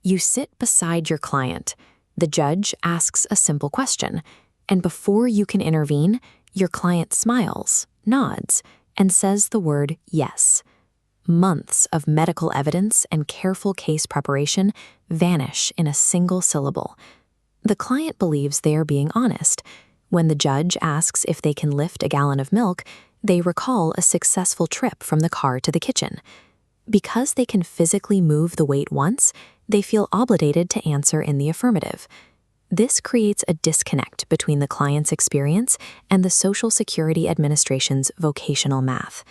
You sit beside your client. The judge asks a simple question, and before you can intervene, your client smiles, nods, and says the word yes. Months of medical evidence and careful case preparation vanish in a single syllable. The client believes they are being honest. When the judge asks if they can lift a gallon of milk, they recall a successful trip from the car to the kitchen. Because they can physically move the weight once, they feel obligated to answer in the affirmative. This creates a disconnect between the client's experience and the Social Security Administration's vocational math.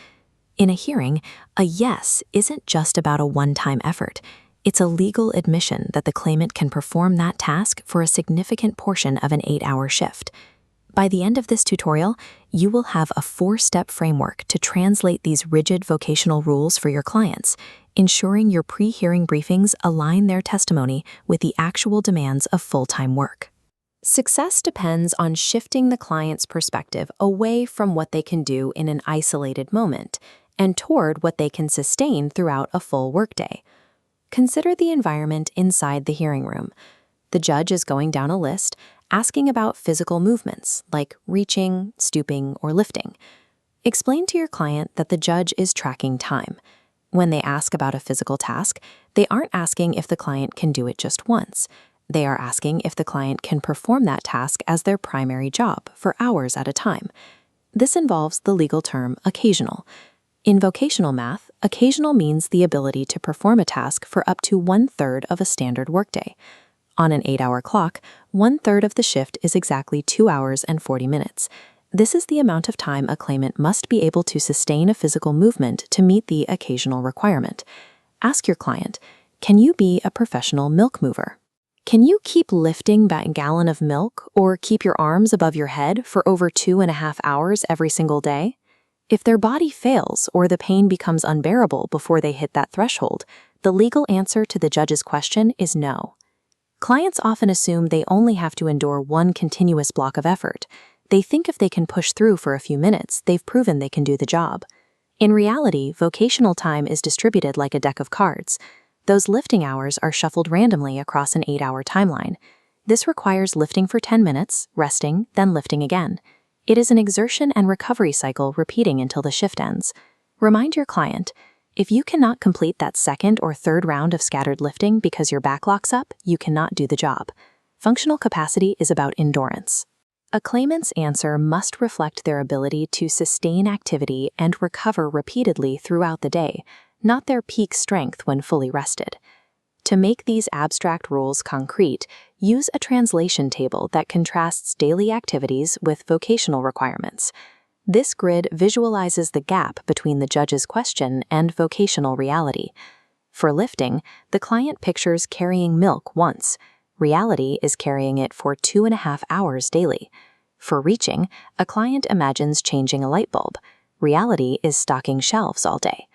In a hearing, a yes isn't just about a one-time effort. It's a legal admission that the claimant can perform that task for a significant portion of an 8-hour shift. By the end of this tutorial, you will have a 4-step framework to translate these rigid vocational rules for your clients, ensuring your pre-hearing briefings align their testimony with the actual demands of full-time work. Success depends on shifting the client's perspective away from what they can do in an isolated moment and toward what they can sustain throughout a full workday. Consider the environment inside the hearing room. The judge is going down a list, asking about physical movements like reaching, stooping, or lifting. Explain to your client that the judge is tracking time. When they ask about a physical task, they aren't asking if the client can do it just once. They are asking if the client can perform that task as their primary job for hours at a time. This involves the legal term occasional. In vocational math, occasional means the ability to perform a task for up to 1/3 of a standard workday. On an 8-hour clock, 1/3 of the shift is exactly 2 hours and 40 minutes. This is the amount of time a claimant must be able to sustain a physical movement to meet the occasional requirement. Ask your client, can you be a professional milk mover? Can you keep lifting that gallon of milk or keep your arms above your head for over 2.5 hours every single day? If their body fails or the pain becomes unbearable before they hit that threshold, the legal answer to the judge's question is no. Clients often assume they only have to endure one continuous block of effort. They think if they can push through for a few minutes, they've proven they can do the job. In reality, vocational time is distributed like a deck of cards. Those lifting hours are shuffled randomly across an 8-hour timeline. This requires lifting for 10 minutes, resting, then lifting again. It is an exertion and recovery cycle repeating until the shift ends. Remind your client, if you cannot complete that second or third round of scattered lifting because your back locks up, you cannot do the job. Functional capacity is about endurance. A claimant's answer must reflect their ability to sustain activity and recover repeatedly throughout the day, not their peak strength when fully rested. To make these abstract rules concrete, use a translation table that contrasts daily activities with vocational requirements. This grid visualizes the gap between the judge's question and vocational reality. For lifting, the client pictures carrying milk once. Reality is carrying it for 2.5 hours daily. For reaching, a client imagines changing a light bulb. Reality is stocking shelves all day.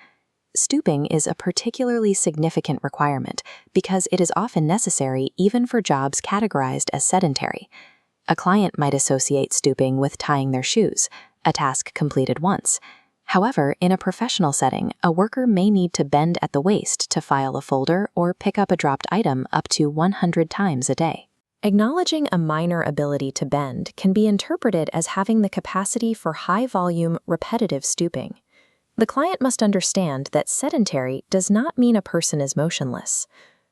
Stooping is a particularly significant requirement because it is often necessary even for jobs categorized as sedentary. A client might associate stooping with tying their shoes, a task completed once. However, in a professional setting, a worker may need to bend at the waist to file a folder or pick up a dropped item up to 100 times a day. Acknowledging a minor ability to bend can be interpreted as having the capacity for high-volume, repetitive stooping. The client must understand that sedentary does not mean a person is motionless.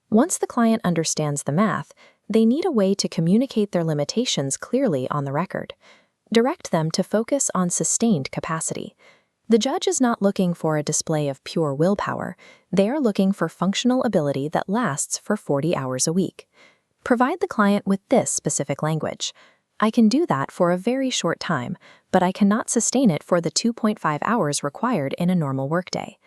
Once the client understands the math, they need a way to communicate their limitations clearly on the record. Direct them to focus on sustained capacity. The judge is not looking for a display of pure willpower. They are looking for functional ability that lasts for 40 hours a week. Provide the client with this specific language. I can do that for a very short time, but I cannot sustain it for the 2.5 hours required in a normal workday.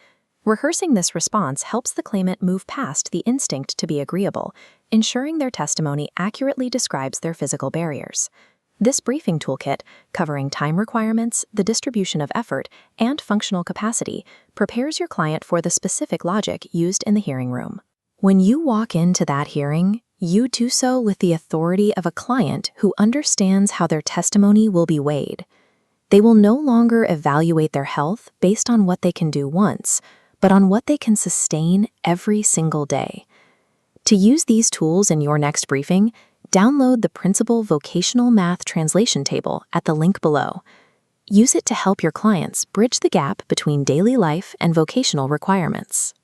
Rehearsing this response helps the claimant move past the instinct to be agreeable, ensuring their testimony accurately describes their physical barriers. This briefing toolkit, covering time requirements, the distribution of effort, and functional capacity, prepares your client for the specific logic used in the hearing room. When you walk into that hearing, you do so with the authority of a client who understands how their testimony will be weighed. They will no longer evaluate their health based on what they can do once, but on what they can sustain every single day. To use these tools in your next briefing, download the Principal Vocational Math Translation Table at the link below. Use it to help your clients bridge the gap between daily life and vocational requirements.